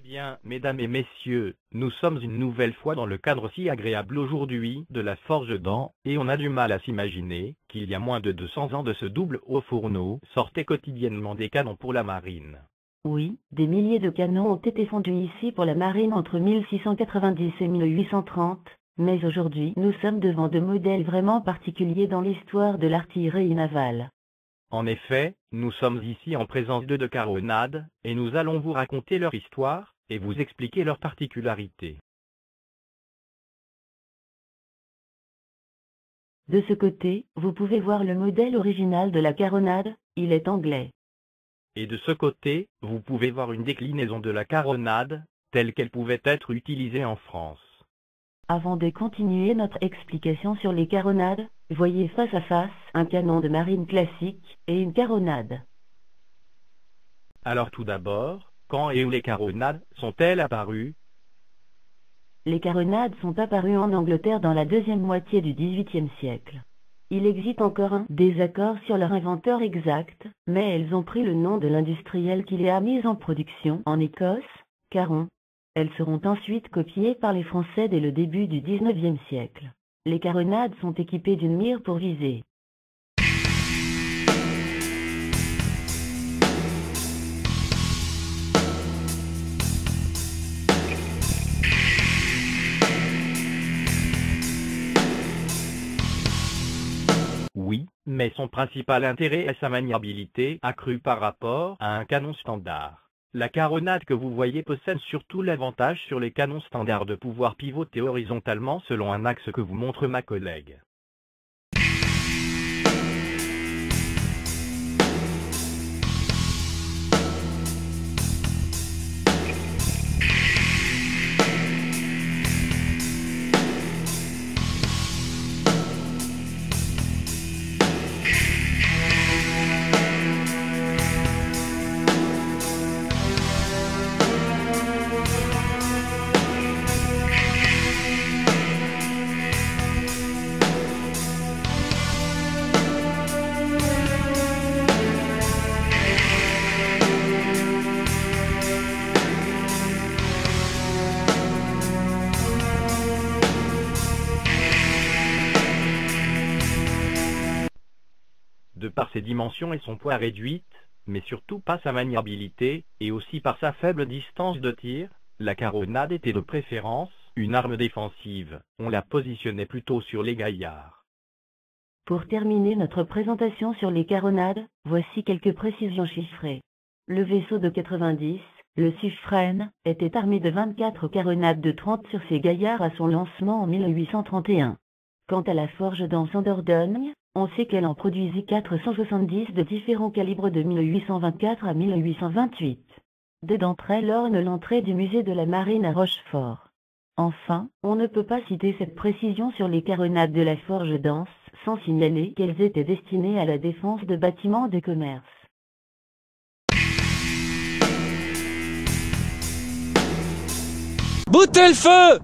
Eh bien, mesdames et messieurs, nous sommes une nouvelle fois dans le cadre si agréable aujourd'hui de la forge d'An, et on a du mal à s'imaginer qu'il y a moins de 200 ans de ce double haut fourneau sortait quotidiennement des canons pour la marine. Oui, des milliers de canons ont été fondus ici pour la marine entre 1690 et 1830, mais aujourd'hui nous sommes devant de modèles vraiment particuliers dans l'histoire de l'artillerie navale. En effet, nous sommes ici en présence de deux caronades, et nous allons vous raconter leur histoire, et vous expliquer leurs particularités. De ce côté, vous pouvez voir le modèle original de la caronade, il est anglais. Et de ce côté, vous pouvez voir une déclinaison de la caronade, telle qu'elle pouvait être utilisée en France. Avant de continuer notre explication sur les caronades, voyez face à face un canon de marine classique et une caronade. Alors tout d'abord, quand et où les caronades sont-elles apparues? Les caronades sont apparues en Angleterre dans la deuxième moitié du XVIIIe siècle. Il existe encore un désaccord sur leur inventeur exact, mais elles ont pris le nom de l'industriel qui les a mises en production en Écosse, Caron. Elles seront ensuite copiées par les Français dès le début du XIXe siècle. Les caronades sont équipées d'une mire pour viser. Oui, mais son principal intérêt est sa maniabilité accrue par rapport à un canon standard. La caronade que vous voyez possède surtout l'avantage sur les canons standards de pouvoir pivoter horizontalement selon un axe que vous montre ma collègue. De par ses dimensions et son poids réduite, mais surtout par sa maniabilité, et aussi par sa faible distance de tir, la caronade était de préférence une arme défensive. On la positionnait plutôt sur les gaillards. Pour terminer notre présentation sur les caronades, voici quelques précisions chiffrées. Le vaisseau de 90, le Suffren, était armé de 24 caronades de 30 sur ses gaillards à son lancement en 1831. Quant à la forge d'Ans en Dordogne, on sait qu'elle en produisit 470 de différents calibres de 1824 à 1828. Deux d'entre elles ornent l'entrée du musée de la Marine à Rochefort. Enfin, on ne peut pas citer cette précision sur les caronades de la forge d'Ans sans signaler qu'elles étaient destinées à la défense de bâtiments de commerce. Boutez le feu!